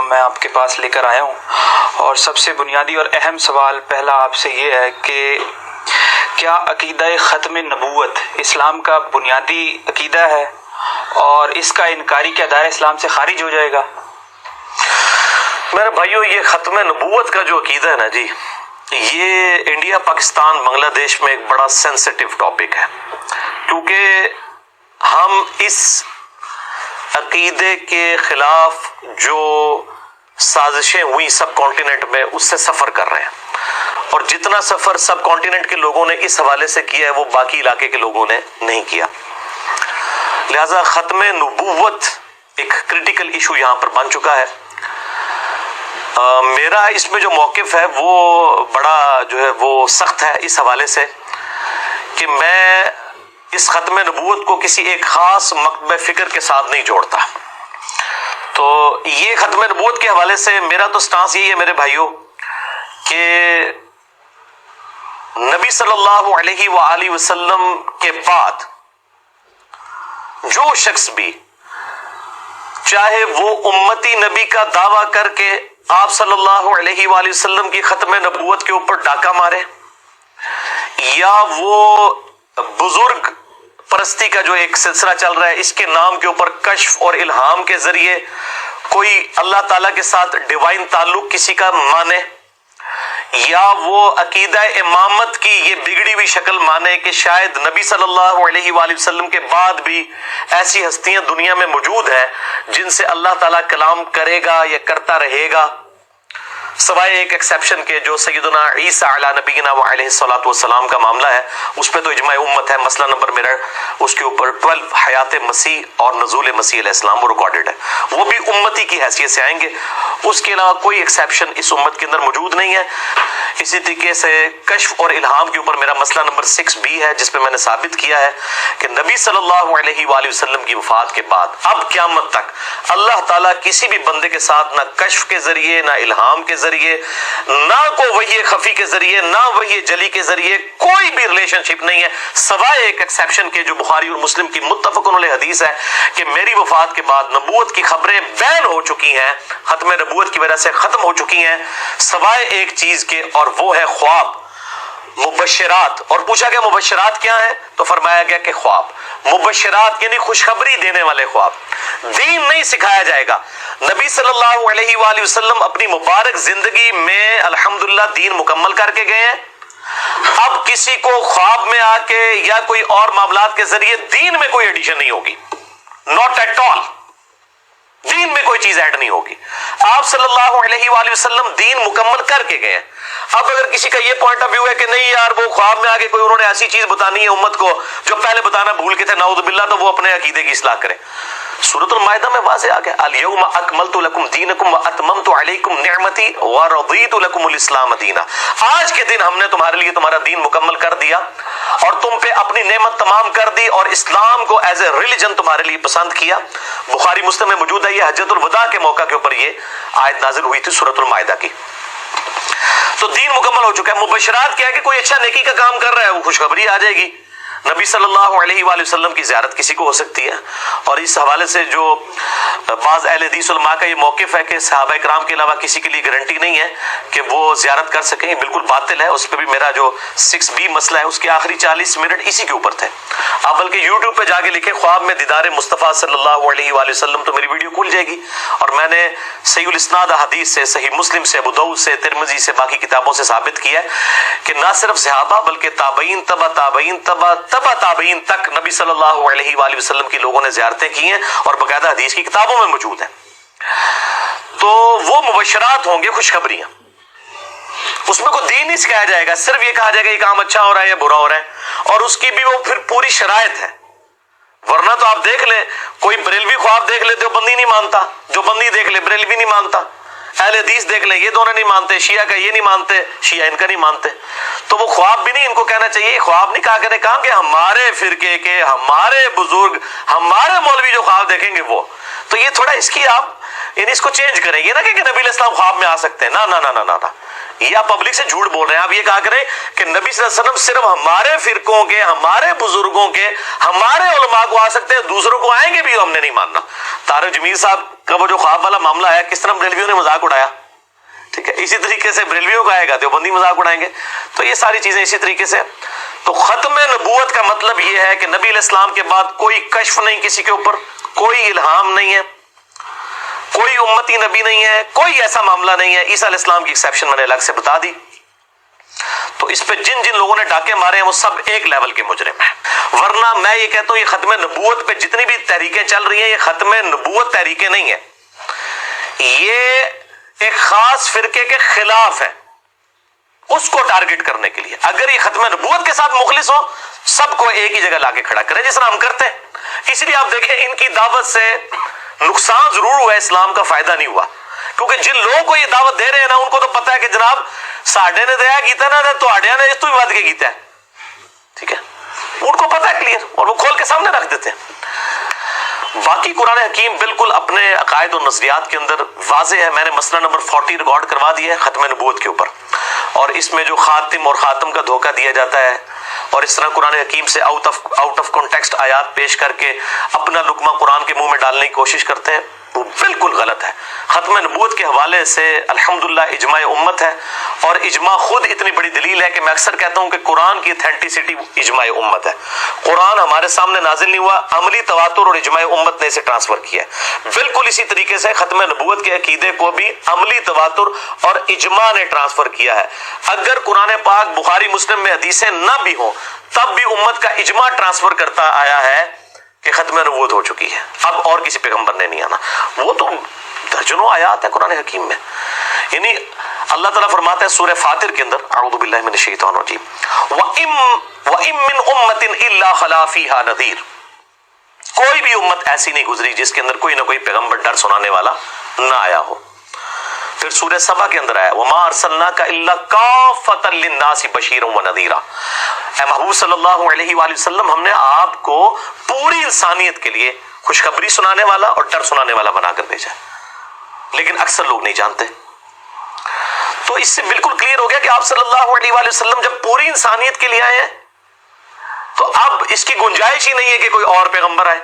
میں آپ کے پاس لے کر آیا ہوں، اور سب سے بنیادی اور اہم سوال پہلا آپ سے یہ ہے کہ کیا عقیدہ ختم نبوت اسلام کا بنیادی عقیدہ ہے، اور اس کا انکاری کیا دائرہ اسلام سے خارج ہو جائے گا؟ میرے بھائیو، یہ ختم نبوت کا جو عقیدہ ہے نا جی، یہ انڈیا، پاکستان، بنگلہ دیش میں ایک بڑا سینسٹیو ٹاپک ہے، کیونکہ ہم اس عقیدے کے خلاف جو سازشیں ہوئی سب کانٹیننٹ میں اس سے سفر کر رہے ہیں، اور جتنا سفر سب کانٹیننٹ کے لوگوں نے اس حوالے سے کیا ہے وہ باقی علاقے کے لوگوں نے نہیں کیا، لہذا ختم نبوت ایک کریٹیکل ایشو یہاں پر بن چکا ہے۔ میرا اس میں جو موقف ہے وہ بڑا جو ہے وہ سخت ہے اس حوالے سے کہ میں اس ختم نبوت کو کسی ایک خاص مکتبہ فکر کے ساتھ نہیں جوڑتا۔ تو یہ ختم نبوت کے حوالے سے میرا تو سٹانس یہی ہے میرے بھائیوں کہ نبی صلی اللہ علیہ وآلہ وسلم کے بعد جو شخص بھی چاہے وہ امتی نبی کا دعویٰ کر کے آپ صلی اللہ علیہ وآلہ وسلم کی ختم نبوت کے اوپر ڈاکہ مارے، یا وہ بزرگ پرستی کا جو ایک سلسلہ چل رہا ہے اس کے نام کے اوپر کشف اور الہام کے ذریعے کوئی اللہ تعالیٰ کے ساتھ ڈیوائن تعلق کسی کا مانے، یا وہ عقیدہ امامت کی یہ بگڑی ہوئی شکل مانے کہ شاید نبی صلی اللہ علیہ وآلہ وسلم کے بعد بھی ایسی ہستیاں دنیا میں موجود ہیں جن سے اللہ تعالیٰ کلام کرے گا یا کرتا رہے گا، سوائے ایک ایکسیپشن کے جو سیدنا عیسیٰ علی نبینا وعلیہ الصلوۃ والسلام کا معاملہ ہے، اس پہ تو اجماع امت ہے، مسئلہ نمبر میرا اس کے اوپر 12 حیات مسیح اور نزول مسیح علیہ السلام وہ ریکارڈڈ ہے، وہ بھی امتی کی حیثیت سے آئیں گے، اس کے علاوہ کوئی ایکسیپشن اس امت کے اندر موجود نہیں ہے۔ اسی طریقے سے کشف اور الہام کے اوپر میرا مسئلہ نمبر 6B ہے، جس پہ میں نے ثابت کیا ہے کہ نبی صلی اللہ علیہ وآلہ وسلم کی وفات کے بعد اب قیامت تک اللہ تعالیٰ کسی بھی بندے کے ساتھ نہ کشف کے ذریعے، نہ الہام کے ذریعے، نہ کوئی وحی خفی کے ذریعے، نہ وحی جلی کے ذریعے کوئی بھی ریلیشن شپ نہیں ہے، سوائے ایک ایکسیپشن کے جو بخاری اور مسلم کی متفق علیہ حدیث ہے کہ میری وفات کے بعد نبوت کی خبریں بین ہو چکی ہیں، ختم نبوت کی وجہ سے ختم ہو چکی ہیں، سوائے ایک چیز کے، اور وہ ہے خواب، مبشرات۔ اور پوچھا گیا مبشرات کیا ہیں تو فرمایا گیا کہ خواب، مبشرات یعنی خوشخبری دینے والے خواب۔ دین نہیں سکھایا جائے گا، نبی صلی اللہ علیہ وآلہ وسلم اپنی مبارک زندگی میں الحمدللہ دین مکمل کر کے گئے ہیں، اب کسی کو خواب میں آ کے یا کوئی اور معاملات کے ذریعے دین میں کوئی ایڈیشن نہیں ہوگی، ناٹ ایٹ آل، دین میں کوئی چیز ایڈ نہیں ہوگی۔ آپ صلی اللہ علیہ وآلہ وسلم دین مکمل کر کے گئے ہیں۔ اب اگر کسی کا یہ پوائنٹ آف ویو ہے کہ نہیں یار وہ خواب میں آگے کوئی انہوں نے ایسی چیز بتانی ہے امت کو جو پہلے بتانا بھول کے تھے، نعوذ باللہ، تو وہ اپنے عقیدے کی اصلاح کرے۔ سورۃ المائدہ میں واضح آ گیا، الیوم اکملت لکم دینکم واتممت علیکم نعمتی ورضیت لکم الاسلام دینا، آج کے دن ہم نے تمہارے لیے تمہارا دین مکمل کر دیا اور تم پہ اپنی نعمت تمام کر دی اور اسلام کو ایز اے ریلیجن تمہارے لیے پسند کیا۔ بخاری مسلم میں موجود ہے، یہ حجۃ الوداع کے موقع کے اوپر یہ آیت نازل ہوئی تھی سورۃ المائدہ کی۔ تو دین مکمل ہو چکا ہے۔ مبشرات کیا ہے کہ کوئی اچھا نیکی کا کام کر رہا ہے وہ خوشخبری آ جائے گی، نبی صلی اللہ علیہ وآلہ وسلم کی زیارت کسی کو ہو سکتی ہے، اور اس حوالے سے جو بعض اہل حدیث علماء کا یہ موقف ہے کہ صحابہ کرام کے علاوہ کسی کے لیے گارنٹی نہیں ہے کہ وہ زیارت کر سکیں، بالکل باطل ہے، اس پہ بھی میرا جو 6B مسئلہ ہے اس کے آخری 40 منٹ اسی کے اوپر تھے۔ آپ بلکہ یوٹیوب پہ جا کے لکھیں خواب میں دیدار مصطفیٰ صلی اللہ علیہ وآلہ وسلم تو میری ویڈیو کھل جائے گی، اور میں نے صحیح الاسناد حدیث سے، صحیح مسلم سے، ابو داؤد سے، ترمذی سے، باقی کتابوں سے ثابت کیا ہے کہ نہ صرف صحابہ بلکہ تابعین، تبع تابعین، تبع تابعین تک نبی صلی اللہ علیہ وآلہ وسلم کی لوگوں نے زیارتیں کی ہیں اور باقاعدہ حدیث کی کتابوں میں موجود ہیں۔ تو وہ مبشرات ہوں گے، خوشخبریاں، اس میں کوئی دین نہیں سکھایا جائے گا، صرف یہ کہا جائے گا یہ کام اچھا ہو رہا ہے یا برا ہو رہا ہے، اور اس کی بھی وہ پھر پوری شرائط ہے۔ ورنہ تو آپ دیکھ لیں کوئی بریلوی خواب دیکھ لے دیوبندی نہیں مانتا، دیوبندی دیکھ لے بریلوی نہیں مانتا، اہل حدیث دیکھ لیں یہ دونوں نہیں مانتے، شیعہ کا یہ نہیں مانتے، شیعہ ان کا نہیں مانتے، تو وہ خواب بھی نہیں، ان کو کہنا چاہیے خواب نہیں کہا کریں، کہا کہ ہمارے فرقے کے، ہمارے بزرگ، ہمارے مولوی جو خواب دیکھیں گے وہ، تو یہ تھوڑا اس کی آپ یعنی اس کو چینج کریں گے نا کہ نبی علیہ السلام خواب میں آ سکتے ہیں، نا، یہ آپ پبلک سے جھوٹ بول رہے ہیں. آپ یہ کہا کریں کہ نبی صلی اللہ علیہ وسلم صرف ہمارے فرقوں کے، ہمارے بزرگوں کے، ہمارے علماء کو آ سکتے ہیں، دوسروں کو آئیں گے بھی ہم نے نہیں ماننا. طارق جمیل صاحب کا وہ جو خواب والا معاملہ ہے، کس طرح بریلویوں نے مذاق اڑایا، ٹھیک ہے، اسی طریقے سے بریلویوں کا آئے گا دیوبندی مذاق اڑائیں گے. تو یہ ساری چیزیں اسی طریقے سے. تو ختم نبوت کا مطلب یہ ہے کہ نبی علیہ السلام کے بعد کوئی کشف نہیں کسی کے اوپر، کوئی الہام نہیں ہے، کوئی امتی نبی نہیں ہے، کوئی ایسا معاملہ نہیں ہے. عیسیٰ علیہ السلام کی ایکسیپشن میں نے الگ سے بتا دی. تو اس پہ جن جن لوگوں نے ڈاکے مارے ہیں وہ سب ایک لیول کے مجرم ہیں. ورنہ میں یہ کہتا ہوں یہ ختم نبوت پہ جتنی بھی تحریکیں چل رہی ہیں، یہ ختم نبوت تحریکیں نہیں ہیں، یہ ایک خاص فرقے کے خلاف ہے، اس کو ٹارگٹ کرنے کے لیے. اگر یہ ختم نبوت کے ساتھ مخلص ہو، سب کو ایک ہی جگہ لا کے کھڑا کریں جس طرح ہم کرتے ہیں. اس لیے آپ دیکھیں ان کی دعوت سے نقصان ضرور ہوا ہے، اسلام کا فائدہ نہیں ہوا. کیونکہ جن لوگوں کو یہ دعوت دے رہے ہیں نا، ان کو تو پتا ہے کہ جناب ساڈے نے دیا کیتا نا تو آڈیا نے اس تو بھی ود کے کیتا ہے، ٹھیک ہے، ان کو پتا ہے کلیئر، اور وہ کھول کے سامنے رکھ دیتے ہیں. باقی قرآن حکیم بالکل اپنے عقائد و نظریات کے اندر واضح ہے. میں نے مسئلہ نمبر 40 ریکارڈ کروا دیا ہے ختم نبوت کے اوپر، اور اس میں جو خاتم اور خاتم کا دھوکہ دیا جاتا ہے اور اس طرح قرآن حکیم سے آؤٹ آف کانٹیکسٹ آیات پیش کر کے اپنا لقمہ قرآن کے منہ میں ڈالنے کی کوشش کرتے ہیں، وہ بالکل غلط ہے. ختم نبوت کے حوالے سے الحمدللہ اجماع امت ہے، اور اجماع خود اتنی بڑی دلیل ہے کہ میں اکثر کہتا ہوں کہ قرآن کی اتھینٹسٹی اجماع امت ہے. قرآن ہمارے سامنے نازل نہیں ہوا، عملی تواتر اور اجماع امت نے اسے ٹرانسفر کیا ہے. بالکل اسی طریقے سے ختم نبوت کے عقیدے کو بھی عملی تواتر اور اجماع نے ٹرانسفر کیا ہے. اگر قرآن پاک بخاری مسلم میں حدیثیں نہ بھی ہوں، تب بھی امت کا اجماع ٹرانسفر کرتا آیا ہے کہ ختم نبوت ہو چکی ہے، اب اور کسی پیغمبر نے نہیں آنا. وہ تو درجنوں آیات ہے قرآن حکیم میں. یعنی اللہ تعالیٰ فرماتا ہے سورہ فاطر کے اندر، اعوذ باللہ من الشیطان الرجیم، وَإِن مِّنْ أُمَّةٍ إِلَّا خَلَا فِيهَا نَذِيرٌ، کوئی بھی امت ایسی نہیں گزری جس کے اندر کوئی نہ کوئی پیغمبر ڈر سنانے والا نہ آیا ہو. پھر سورہ سبا کے اندر آیا وَمَا أَرْسَلْنَاكَ إِلَّا كَافَّةً لِلنَّاسِ بَشِيرًا وَنَذِيرًا، اے محبوب صلی اللہ علیہ وآلہ وسلم، ہم نے آپ کو پوری انسانیت کے لیے خوشخبری سنانے والا اور ڈر سنانے والا بنا کر بھیجا. لیکن اکثر لوگ نہیں جانتے. تو اس سے بالکل کلیئر ہو گیا کہ آپ صلی اللہ علیہ وآلہ وسلم جب پوری انسانیت کے لیے آئے ہیں تو اب اس کی گنجائش ہی نہیں ہے کہ کوئی اور پیغمبر آئے.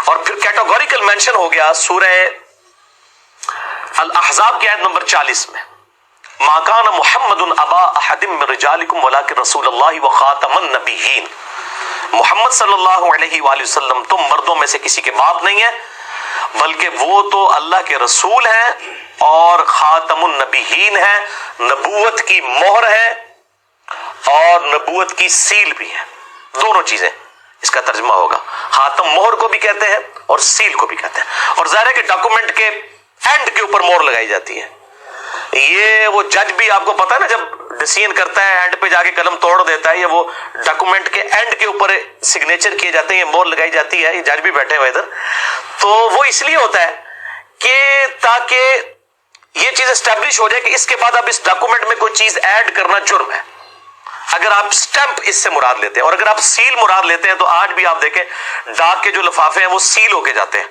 اور پھر کیٹاگوریکل مینشن ہو گیا سورہ الاحزاب کی آیت نمبر 40 میں، ما کان محمد ابا احد من رجالکم ولکن رسول اللہ وخاتم النبیین، محمد صلی اللہ علیہ وآلہ وسلم تم مردوں میں سے کسی کے باپ نہیں ہے، بلکہ وہ تو اللہ کے رسول ہیں اور خاتم النبیین ہیں، نبوت کی مہر ہے اور نبوت کی سیل بھی ہے. دونوں چیزیں اس کا ترجمہ ہوگا. خاتم مہر کو بھی کہتے ہیں اور سیل کو بھی کہتے ہیں. اور ظاہر ہے کہ ڈاکومنٹ کے اینڈ کے اوپر مہر لگائی جاتی ہے. یہ وہ جج بھی آپ کو پتا ہے نا، جب ڈیسیژن کرتا ہے اینڈ پہ جا کے قلم توڑ دیتا ہے، یہ وہ ڈاکومنٹ کے اینڈ کے اوپر سگنیچر کیے جاتے ہیں، یہ مہر لگائی جاتی ہے. یہ جج بھی بیٹھے ہوئے ادھر. تو وہ اس لیے ہوتا ہے کہ تاکہ یہ چیز اسٹیبلش ہو جائے کہ اس کے بعد اب اس ڈاکومنٹ میں کوئی چیز ایڈ کرنا جرم ہے. اگر آپ سٹیمپ اس سے مراد لیتے ہیں، اور اگر آپ سیل مراد لیتے ہیں، تو آج بھی آپ دیکھیں ڈاک کے جو لفافے ہیں وہ سیل ہو کے جاتے ہیں،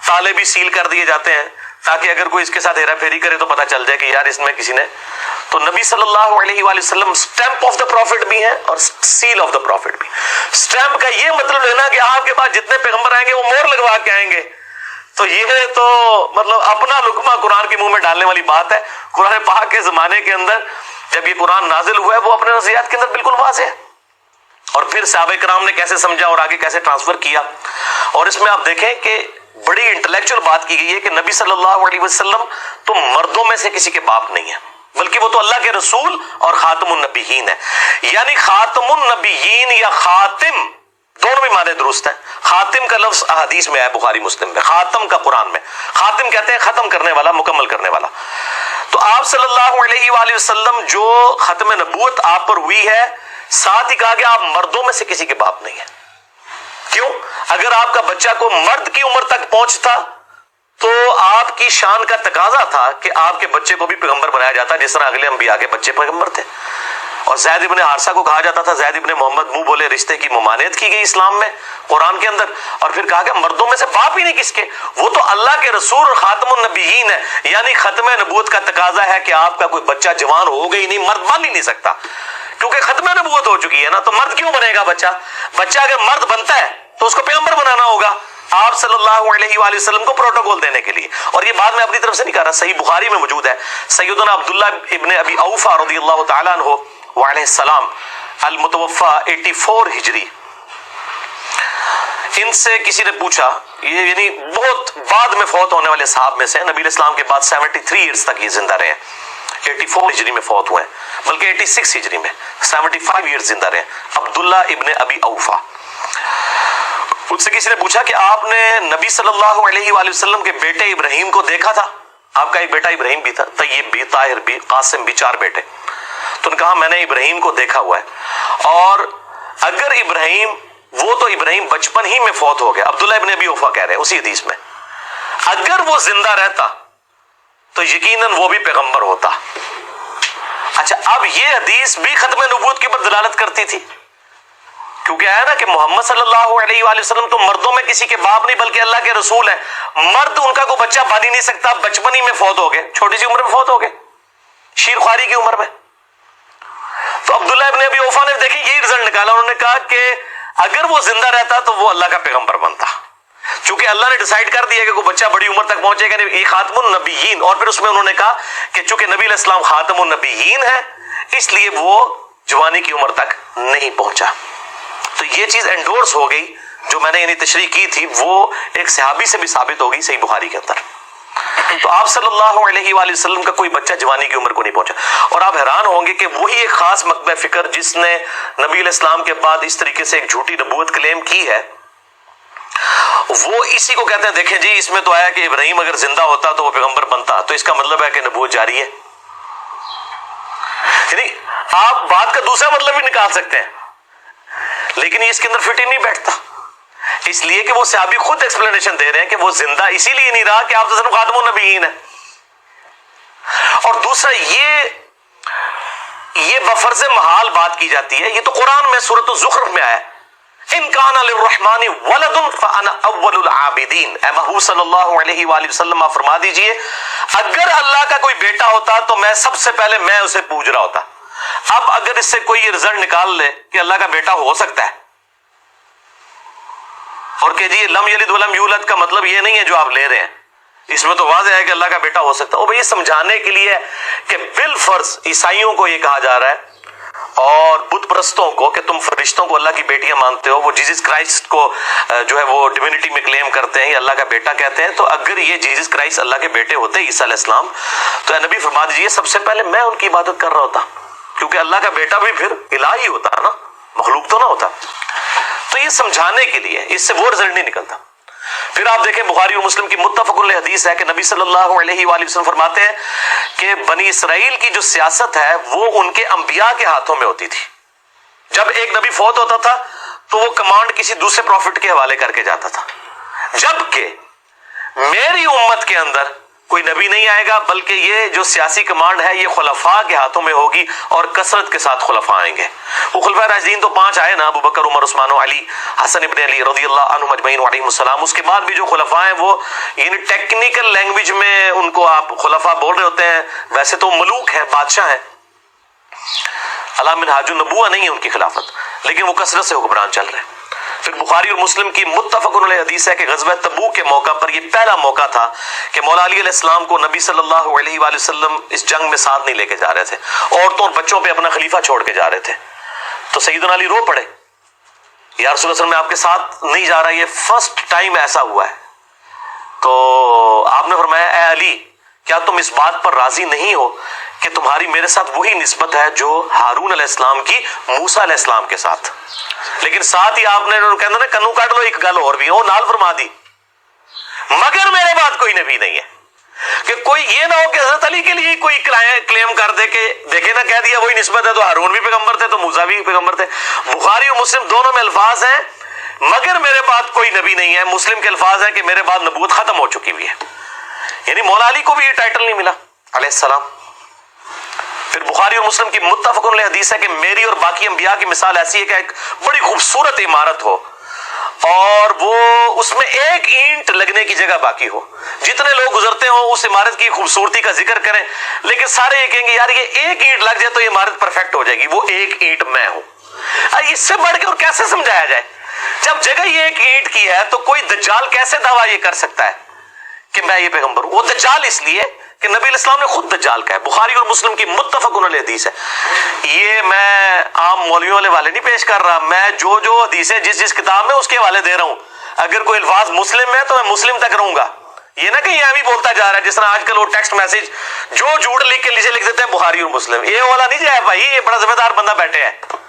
تالے بھی سیل کر دیے جاتے ہیں تاکہ اگر کوئی اس کے ساتھ ہیرا پھیری کرے تو پتہ چل جائے کہ یار اس میں کسی نے. تو نبی صلی اللہ علیہ وآلہ وسلم سٹیمپ آف دا پروفٹ بھی ہیں اور سیل آف دا پروفٹ بھی. سٹیمپ کا یہ مطلب لینا کہ آپ کے پاس جتنے پیغمبر آئیں گے وہ مہر لگوا کے آئیں گے. تو یہ تو مطلب اپنا لقمہ قرآن کے منہ میں ڈالنے والی بات ہے. قرآن پاک کے زمانے کے اندر جب یہ قرآن نازل ہوا ہے وہ اپنے نظریات کے اندر بالکل واضح ہے. اور پھر صحابہ کرام نے کیسے سمجھا اور آگے کیسے ٹرانسفر کیا. اور اس میں آپ دیکھیں کہ بڑی انٹلیکچوئل بات کی گئی ہے کہ نبی صلی اللہ علیہ وسلم تو مردوں میں سے کسی کے باپ نہیں ہے، بلکہ وہ تو اللہ کے رسول اور خاتم النبیین ہے. یعنی خاتم النبیین یا خاتم دونوں بھی معنی درست ہیں. خاتم کا لفظ احادیث میں ہے بخاری مسلم میں، خاتم کا قرآن میں. خاتم کہتے ہیں ختم کرنے والا، مکمل کرنے والا. تو آپ صلی اللہ علیہ وآلہ وسلم جو ختم نبوت آپ پر ہوئی ہے، ساتھ ہی کہا کہ آپ مردوں میں سے کسی کے باپ نہیں ہیں. کیوں؟ اگر آپ کا بچہ کو مرد کی عمر تک پہنچتا تو آپ کی شان کا تقاضا تھا کہ آپ کے بچے کو بھی پیغمبر بنایا جاتا، جس طرح اگلے انبیاء کے بچے پیغمبر تھے. اور زید ابن حارثہ کو کہا جاتا تھا زید ابن محمد منہ بولے رشتے کی ممانعت کی گئی اسلام میں قرآن کے اندر. اور پھر کہا کہ مردوں میں سے باپ ہی نہیں کس کے, وہ تو اللہ کے رسول اور خاتم النبیین ہے, یعنی ختم نبوت کا تقاضا ہے کہ آپ کا کوئی بچہ جوان ہوگا ہی نہیں, مرد بن ہی نہیں سکتا, کیونکہ ختم نبوت ہو چکی ہے نا. تو مرد کیوں بنے گا بچہ؟ بچہ اگر مرد بنتا ہے تو اس کو پیغمبر بنانا ہوگا آپ صلی اللہ علیہ وآلہ وسلم کو پروٹوکول دینے کے لیے. اور یہ بات میں اپنی طرف سے نہیں کہہ رہا, صحیح بخاری میں موجود ہے. سیدنا عبداللہ ابن ابی اوفا رضی اللہ تعالیٰ عنہ وعلیہ السلام المتوفا 84 ہجری, ان سے کسی نے پوچھا, یہ یعنی بہت بعد میں فوت ہونے والے صحاب میں سے, نبی علیہ السلام کے بعد 73 ایئرز تک یہ زندہ رہے, 84 ہجری میں فوت ہوئے, بلکہ 86 ہجری میں 75 ایئرز زندہ رہے. عبداللہ ابن ابی اوفا, ان سے کسی نے پوچھا کہ آپ نے نبی صلی اللہ علیہ وآلہ وسلم کے بیٹے ابراہیم کو دیکھا تھا؟ آپ کا ایک بیٹا ابراہیم بھی تھا, طیب بھی, طاہر بھی, قاسم بھی, 4 بیٹے. تو نے کہا میں نے ابراہیم کو دیکھا ہوا ہے, اور اگر ابراہیم, وہ تو ابراہیم بچپن ہی میں فوت ہو گیا. عبداللہ ابن ابی اوفا کہہ رہے ہیں اسی حدیث میں, اگر وہ زندہ رہتا تو یقیناً وہ بھی پیغمبر ہوتا. اچھا, اب یہ حدیث بھی ختم نبوت کے اوپر دلالت کرتی تھی, کیونکہ ہے نا کہ محمد صلی اللہ علیہ وآلہ وسلم تو مردوں میں کسی کے باپ نہیں بلکہ اللہ کے رسول ہیں. مرد ان کا کوئی بچہ بن ہی نہیں سکتا, بچپن ہی میں فوت ہو گئے, چھوٹی سی عمر میں فوت ہو گئے, شیر خواری کی عمر میں. تو عبداللہ ابن ابی اوفا نے دیکھیں یہی رزلٹ نکالا, انہوں نے کہا کہ اگر وہ زندہ رہتا تو وہ اللہ کا پیغمبر بنتا, چونکہ اللہ نے ڈیسائیڈ کر دیا کہ کوئی بچہ بڑی عمر تک پہنچے گا, یہ خاتم النبیین. اور پھر اس میں انہوں نے کہا کہ چونکہ نبی علیہ السلام خاتم النبیین ہے اس لیے وہ جوانی کی عمر تک نہیں پہنچا. تو یہ چیز انڈورس ہو گئی جو میں نے یعنی تشریح کی تھی, وہ ایک صحابی سے بھی ثابت ہو گئی صحیح بخاری کے اندر. تو آپ صلی اللہ علیہ وآلہ وسلم کا کوئی بچہ جوانی کی عمر کو نہیں پہنچا. اور آپ حیران ہوں گے کہ وہی ایک خاص مکتب فکر جس نے نبی علیہ السلام کے بعد اس طریقے سے ایک جھوٹی نبوت کلیم کی ہے, وہ اسی کو کہتے ہیں دیکھیں جی اس میں تو آیا کہ ابراہیم اگر زندہ ہوتا تو وہ پیغمبر بنتا, تو اس کا مطلب ہے کہ نبوت جاری ہے. یعنی آپ بات کا دوسرا مطلب بھی نکال سکتے ہیں, لیکن یہ اس کے اندر فٹ ہی نہیں بیٹھتا, اس لیے کہ وہ صحابی خود ایکسپلینیشن دے رہے ہیں کہ وہ زندہ اسی لیے نہیں رہا کہ آپ صرف خاتم النبیین ہے. اور دوسرا یہ بفرض محال بات کی جاتی ہے, یہ تو قرآن میں سورۃ الزخرف میں آیا, ان کان للرحمن ولد فانا اول العابدین. اے محبوب صلی اللہ علیہ وآلہ وسلم آپ فرما دیجئے اگر اللہ کا کوئی بیٹا ہوتا تو میں سب سے پہلے میں اسے پوج رہا ہوتا. اب اگر اس سے کوئی یہ رزلٹ نکال لے کہ اللہ کا بیٹا ہو سکتا ہے, اور کہ جی لم یلد ولم یولد کا مطلب یہ نہیں ہے جو آپ لے رہے ہیں, اس میں تو واضح ہے کہ اللہ کا بیٹا ہو سکتا ہے. اور یہ سمجھانے کے لیے کہ بالفرض عیسائیوں کو یہ کہا جا رہا ہے اور بت پرستوں کو کہ تم فرشتوں کو اللہ کی بیٹیاں مانتے ہو, وہ جیزس کرائسٹ کو جو ہے وہ ڈیوینٹی میں کلیم کرتے ہیں, یہ اللہ کا بیٹا کہتے ہیں. تو اگر یہ جیزس کرائسٹ اللہ کے بیٹے ہوتے عیسیٰ علیہ السلام, تو اے نبی فرما دیجیے سب سے پہلے میں ان کی عبادت کر رہا ہوتا, کیونکہ اللہ کا بیٹا بھی پھر الہی ہوتا ہے نا, مخلوق تو نہ ہوتا. تو یہ سمجھانے کے لیے, اس سے وہ رزلٹ نہیں نکلتا. پھر آپ دیکھیں بخاری اور مسلم کی متفق علیہ حدیث ہے کہ نبی صلی اللہ علیہ وآلہ وسلم فرماتے ہیں کہ بنی اسرائیل کی جو سیاست ہے وہ ان کے انبیاء کے ہاتھوں میں ہوتی تھی. جب ایک نبی فوت ہوتا تھا تو وہ کمانڈ کسی دوسرے پروفٹ کے حوالے کر کے جاتا تھا, جبکہ میری امت کے اندر کوئی نبی نہیں آئے گا, بلکہ یہ جو سیاسی کمانڈ ہے یہ خلفاء کے ہاتھوں میں ہوگی, اور کثرت کے ساتھ خلفاء آئیں گے. وہ خلفاء راشدین تو 5 آئے نا, ابو بکر, عمر, عثمان و علی, حسن ابن علی رضی اللہ عنہم اجمعین علیہم السلام. اس کے بعد بھی جو خلفاء ہیں وہ یعنی ٹیکنیکل لینگویج میں ان کو آپ خلفاء بول رہے ہوتے ہیں, ویسے تو ملوک ہیں, بادشاہ ہیں, علی منہاج النبوہ نہیں ہے ان کی خلافت, لیکن وہ کثرت سے حکمران چل رہے ہیں. پھر بخاری اور مسلم کی متفق علیہ حدیث ہے کہ غزوہ تبوک کے موقع پر یہ پہلا موقع تھا کہ مولا علی علیہ السلام کو نبی صلی اللہ علیہ وآلہ وسلم اس جنگ میں ساتھ نہیں لے کے جا رہے تھے, عورتوں اور بچوں پہ اپنا خلیفہ چھوڑ کے جا رہے تھے. تو سیدنا علی رو پڑے, یا رسول اللہ صلی اللہ علیہ وسلم میں آپ کے ساتھ نہیں جا رہا, یہ فرسٹ ٹائم ایسا ہوا ہے. تو آپ نے فرمایا اے علی کیا تم اس بات پر راضی نہیں ہو کہ تمہاری میرے ساتھ وہی نسبت ہے جو ہارون علیہ السلام کی موسیٰ علیہ السلام کے ساتھ. لیکن ساتھ ہی آپ نے کہنا نا کنو کاٹ لو, ایک گل اور بھی ہو نال فرما دی, مگر میرے بعد کوئی نبی نہیں ہے. کہ کوئی یہ نہ ہو کہ حضرت علی کے لیے کوئی کلیم کر دے کہ دیکھیں نا کہہ دیا وہی نسبت ہے, تو ہارون بھی پیغمبر تھے تو موسیٰ بھی پیغمبر تھے. بخاری اور مسلم دونوں میں الفاظ ہیں مگر میرے بعد کوئی نبی نہیں ہے, مسلم کے الفاظ ہیں کہ میرے بعد نبوت ختم ہو چکی ہوئی ہے. یعنی مولا علی کو بھی یہ ٹائٹل نہیں ملا علیہ السلام. پھر بخاری اور مسلم کی متفق علیہ حدیث ہے کہ میری اور باقی انبیاء کی مثال ایسی ہے کہ ایک بڑی خوبصورت عمارت ہو اور وہ اس میں ایک اینٹ لگنے کی جگہ باقی ہو. جتنے لوگ گزرتے ہوں اس عمارت کی خوبصورتی کا ذکر کریں, لیکن سارے یہ کہیں گے یار یہ ایک اینٹ لگ جائے تو یہ عمارت پرفیکٹ ہو جائے گی, وہ ایک اینٹ میں ہوں. اس سے بڑھ کے اور کیسے سمجھایا جائے؟ جب جگہ یہ ایک اینٹ کی ہے تو کوئی دجال کیسے دعویٰ یہ کر سکتا ہے کہ میں یہ پیغمبر ہوں؟ وہ دجال اس لیے کہ نبی علیہ السلام نے خود دجال کہا ہے. بخاری اور مسلم کی متفق علیہ حدیث ہے. یہ میں عام مولویوں والے والے نہیں پیش کر رہا, میں جو حدیثیں جس کتاب میں اس کے حوالے دے رہا ہوں. اگر کوئی الفاظ مسلم میں تو میں مسلم تک رہوں گا, یہ نہ کہ یہ بھی بولتا جا رہا ہے جس طرح آج کل وہ ٹیکسٹ میسج جو جھوٹ لکھ کے نیچے لکھ دیتے ہیں بخاری اور مسلم. یہ والا نہیں جائے بھائی, یہ بڑا ذمہ دار بندہ بیٹھے ہیں.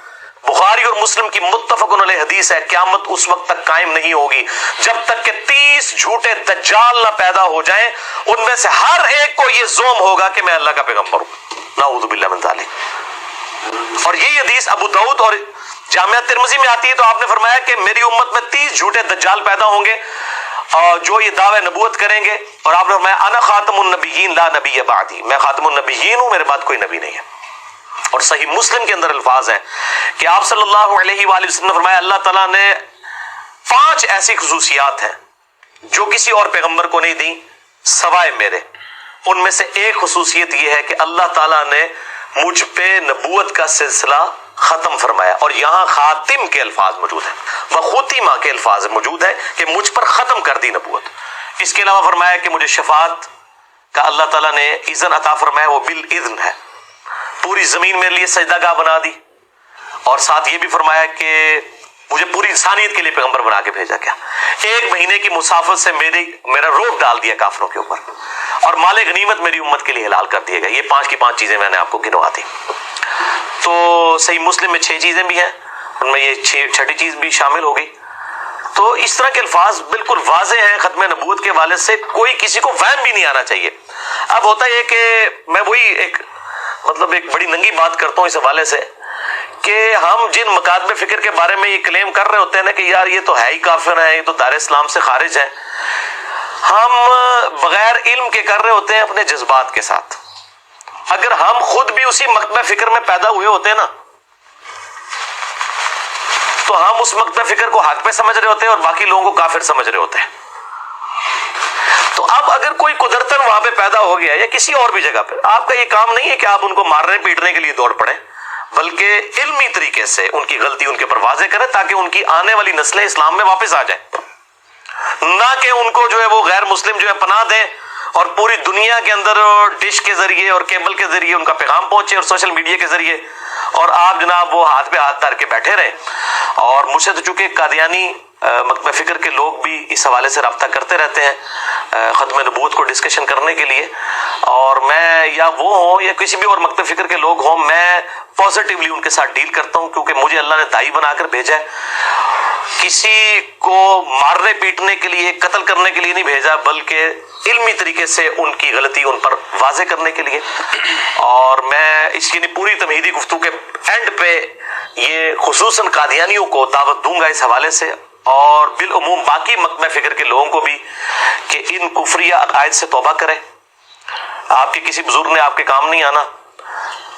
بخاری اور مسلم کی متفق علیہ حدیث ہے, قیامت اس وقت تک قائم نہیں ہوگی جب تک کہ 30 جھوٹے دجال نہ پیدا ہو جائیں, ان میں سے ہر ایک کو یہ زوم ہوگا کہ میں اللہ کا پیغمبر ہوں. نعوذ باللہ من ذالک. اور یہ حدیث ابو داؤد اور جامعہ ترمذی میں آتی ہے, تو آپ نے فرمایا کہ میری امت میں 30 جھوٹے دجال پیدا ہوں گے جو یہ دعوی نبوت کریں گے, اور آپ نے فرمایا انا خاتم النبیین لا نبی بعدی, میں خاتم النبیین ہوں, میرے بعد کوئی نبی نہیں ہے. اور صحیح مسلم کے اندر الفاظ ہیں کہ آپ صلی اللہ علیہ وآلہ وسلم نے فرمایا اللہ تعالیٰ نے 5 ایسی خصوصیات ہیں جو کسی اور پیغمبر کو نہیں دی سوائے میرے. ان میں سے ایک خصوصیت یہ ہے کہ اللہ تعالیٰ نے مجھ پہ نبوت کا سلسلہ ختم فرمایا, اور یہاں خاتم کے الفاظ موجود ہیں, وختیمہ کے الفاظ موجود ہیں کہ مجھ پر ختم کر دی نبوت. اس کے علاوہ فرمایا کہ مجھے شفاعت کا اللہ تعالیٰ نے اذن عطا فرمایا, وہ بالاذن ہے. پوری زمین میرے لیے سجدہ گاہ بنا دی, اور ساتھ یہ بھی فرمایا کہ مجھے پوری انسانیت کے لیے پیغمبر بنا کے بھیجا گیا. 1 مہینے کی مسافت سے میرا روب ڈال دیا کافروں کے اوپر, اور مال غنیمت میری امت کے لیے حلال کر دیا گیا. یہ 5 کی 5 چیزیں میں نے آپ کو گنوا دی. تو صحیح مسلم میں 6 چیزیں بھی ہیں, ان میں یہ 6ٹھی چیز بھی شامل ہو گئی. تو اس طرح کے الفاظ بالکل واضح ہیں ختم نبوت کے حوالے سے, کوئی کسی کو وہم بھی نہیں آنا چاہیے. اب ہوتا یہ کہ میں وہی ایک بڑی ننگی بات کرتا ہوں اس حوالے سے کہ ہم جن مکاتب فکر کے بارے میں یہ کلیم کر رہے ہوتے ہیں نا کہ یار یہ تو ہے ہی کافر ہیں, یہ تو دار اسلام سے خارج ہیں, ہم بغیر علم کے کر رہے ہوتے ہیں اپنے جذبات کے ساتھ. اگر ہم خود بھی اسی مکتبہ فکر میں پیدا ہوئے ہوتے ہیں نا تو ہم اس مکتبہ فکر کو حق پہ سمجھ رہے ہوتے ہیں اور باقی لوگوں کو کافر سمجھ رہے ہوتے ہیں. تو اب اگر کوئی قدرتاً وہاں پہ پیدا ہو گیا یا کسی اور بھی جگہ پہ, آپ کا یہ کام نہیں ہے کہ آپ ان کو مارنے پیٹنے کے لیے دوڑ پڑیں, بلکہ علمی طریقے سے ان کی غلطی ان کے اوپر واضح کریں تاکہ ان کی آنے والی نسلیں اسلام میں واپس آ جائیں, نہ کہ ان کو جو ہے وہ غیر مسلم جو ہے پناہ دیں اور پوری دنیا کے اندر ڈش کے ذریعے اور کیبل کے ذریعے ان کا پیغام پہنچے اور سوشل میڈیا کے ذریعے, اور آپ جناب وہ ہاتھ پہ ہاتھ دھر کے بیٹھے رہیں. اور مجھ سے تو چونکہ قادیانی مکتبہ فکر کے لوگ بھی اس حوالے سے رابطہ کرتے رہتے ہیں ختم نبوت کو ڈسکشن کرنے کے لیے, اور میں یا وہ ہوں یا کسی بھی اور مکتبہ فکر کے لوگ ہوں, میں پازیٹیولی ان کے ساتھ ڈیل کرتا ہوں, کیونکہ مجھے اللہ نے دائی بنا کر بھیجا ہے. کسی کو مارنے پیٹنے کے لیے, قتل کرنے کے لیے نہیں بھیجا, بلکہ علمی طریقے سے ان کی غلطی ان پر واضح کرنے کے لیے. اور میں اس کی پوری تمہیدی گفتگو کے اینڈ پہ یہ خصوصاً قادیانیوں کو دعوت دوں گا اس حوالے سے, اور بالعموم باقی مکتبہ فکر کے لوگوں کو بھی, کہ ان کفریہ عقائد سے توبہ کریں. آپ کے کسی بزرگ نے آپ کے کام نہیں آنا,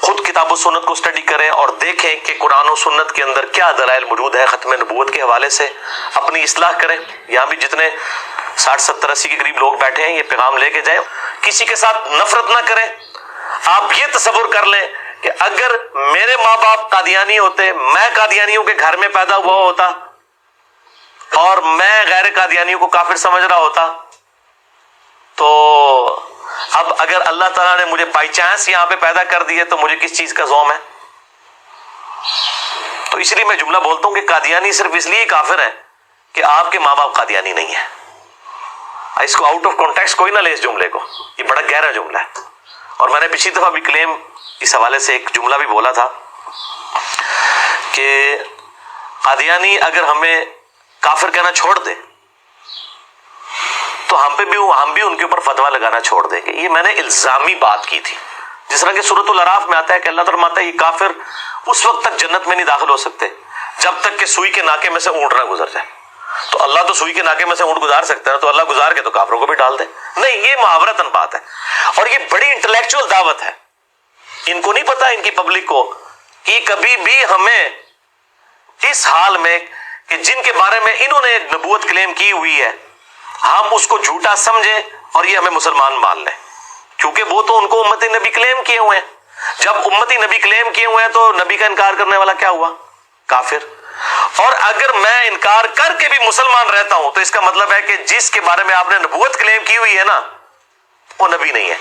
خود کتاب و سنت کو اسٹڈی کریں اور دیکھیں کہ قرآن و سنت کے اندر کیا دلائل موجود ہے ختم نبوت کے حوالے سے, اپنی اصلاح کریں. یہاں بھی جتنے 60 70 80 کے قریب لوگ بیٹھے ہیں, یہ پیغام لے کے جائیں, کسی کے ساتھ نفرت نہ کریں. آپ یہ تصور کر لیں کہ اگر میرے ماں باپ قادیانی ہوتے, میں قادیانیوں کے گھر میں پیدا ہوا ہوتا اور میں غیر قادیانیوں کو کافر سمجھ رہا ہوتا, تو اب اگر اللہ تعالیٰ نے مجھے بائی چانس یہاں پہ پیدا کر دیا تو مجھے کس چیز کا زوم ہے؟ تو اس لیے میں جملہ بولتا ہوں کہ قادیانی صرف اس لیے کافر ہے کہ آپ کے ماں باپ قادیانی نہیں ہیں. اس کو آؤٹ آف کانٹیکسٹ کوئی نہ لے اس جملے کو, یہ بڑا گہرا جملہ ہے. اور میں نے پچھلی دفعہ بھی کلیم اس حوالے سے ایک جملہ بھی بولا تھا کہ قادیانی اگر ہمیں کافر کہنا چھوڑ دے تو ہم بھی ان کے اوپر فتویٰ لگانا چھوڑ دیں گے. یہ میں نے الزامی بات کی تھی, جس طرح کہ سورۃ الاعراف میں آتا ہے کہ اللہ تعالیٰ فرماتا ہے یہ کافر اس وقت تک جنت میں نہیں داخل ہو سکتے جب تک کہ سوئی کے ناکے میں سے اونٹ نہ گزر جائے. تو اللہ تو سوئی کے ناکے میں سے اونٹ گزار سکتا ہے, تو اللہ گزار کے تو کافروں کو بھی ڈال دے. نہیں, یہ محاورتاً بات ہے, اور یہ بڑی انٹلیکچوئل دعوت ہے ان کو نہیں پتا، ان کی پبلک کو، کہ کبھی بھی ہمیں اس حال میں کہ جن کے بارے میں انہوں نے نبوت کلیم کی ہوئی ہے ہم اس کو جھوٹا سمجھیں اور یہ ہمیں مسلمان مان لیں، کیونکہ وہ تو ان کو امتی نبی کلیم کیے ہوئے ہیں۔ جب امتی نبی کلیم کیے ہوئے ہیں تو نبی کا انکار کرنے والا کیا ہوا؟ کافر۔ اور اگر میں انکار کر کے بھی مسلمان رہتا ہوں تو اس کا مطلب ہے کہ جس کے بارے میں آپ نے نبوت کلیم کی ہوئی ہے نا وہ نبی نہیں ہے۔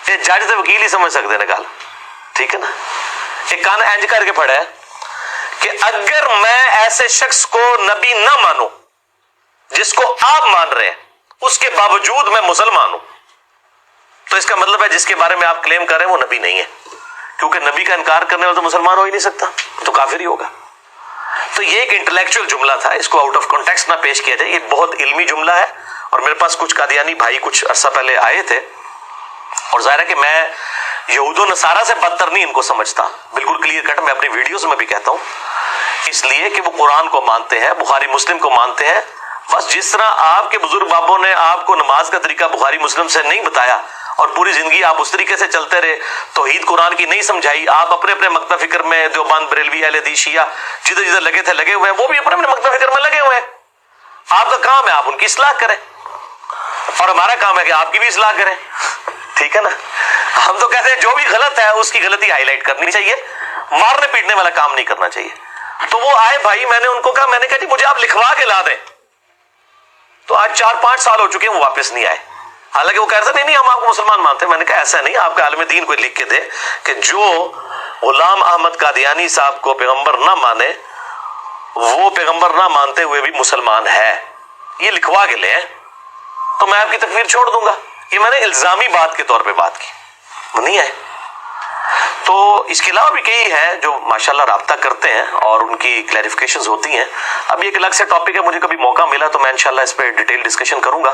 یہ جج تو وکیل ہی سمجھ سکتے ہیں نکال، ٹھیک ہے نا؟ ایک کان اینج کر کے پڑھا ہے کہ اگر میں ایسے شخص کو نبی نہ مانوں جس کو آپ مان رہے ہیں اس کے باوجود میں مسلمان ہوں تو اس کا مطلب ہے جس کے بارے میں آپ کلیم کر رہے ہیں وہ نبی نہیں ہے، کیونکہ نبی کا انکار کرنے والا تو مسلمان ہو ہی نہیں سکتا، تو کافر ہی ہوگا۔ تو یہ ایک انٹلیکچوئل جملہ تھا، اس کو آؤٹ آف کانٹیکسٹ نہ پیش کیا جائے، یہ بہت علمی جملہ ہے۔ اور میرے پاس کچھ قادیانی بھائی کچھ عرصہ پہلے آئے تھے، اور ظاہر ہے کہ میں یہود و نصارہ سے بدتر نہیں ان کو سمجھتا، بالکل کلیئر کٹ، میں اپنی ویڈیوز میں بھی کہتا ہوں، اس لیے کہ وہ قرآن کو مانتے ہیں، بخاری مسلم کو مانتے ہیں۔ بس جس طرح آپ کے بزرگ بابوں نے آپ کو نماز کا طریقہ بخاری مسلم سے نہیں بتایا اور پوری زندگی آپ اس طریقے سے چلتے رہے، توحید قرآن کی نہیں سمجھائی، آپ اپنے اپنے مکتبہ فکر میں دیوبند، بریلوی، اہل حدیث، شیعہ جدھر جدھر لگے تھے لگے ہوئے ہیں، وہ بھی اپنے اپنے مکتبہ فکر میں لگے ہوئے ہیں۔ آپ کا کام ہے آپ ان کی اصلاح کریں، اور ہمارا کام ہے کہ آپ کی بھی اصلاح کریں، ٹھیک ہے نا؟ ہم تو کہتے ہیں جو بھی غلط ہے اس کی غلطی ہائی لائٹ کرنی چاہیے، مارنے پیٹنے والا کام نہیں کرنا چاہیے۔ تو وہ آئے بھائی، میں نے ان کو کہا، میں نے کہا جی مجھے آپ لکھوا کے لا دیں، تو آج 4-5 سال ہو چکے ہیں وہ واپس نہیں آئے، حالانکہ وہ کہہ رہے تھے نہیں ہم آپ کو مسلمان مانتے ہیں۔ میں نے کہا ایسا نہیں، آپ کے عالم دین کو لکھ کے دے کہ جو غلام احمد قادیانی صاحب کو پیغمبر نہ مانے وہ پیغمبر نہ مانتے ہوئے بھی مسلمان ہے، یہ لکھوا کے لیں تو میں آپ کی تکفیر چھوڑ دوں گا۔ یہ میں نے الزامی بات کے طور پہ بات کی، وہ نہیں آئے۔ تو اس کے علاوہ بھی کئی ہیں جو ماشاءاللہ رابطہ کرتے ہیں اور ان کی کلیریفیکیشنز ہوتی ہیں۔ اب یہ ایک الگ سے ٹاپک ہے، مجھے کبھی موقع ملا تو میں انشاءاللہ اس پہ ڈیٹیل ڈسکشن کروں گا۔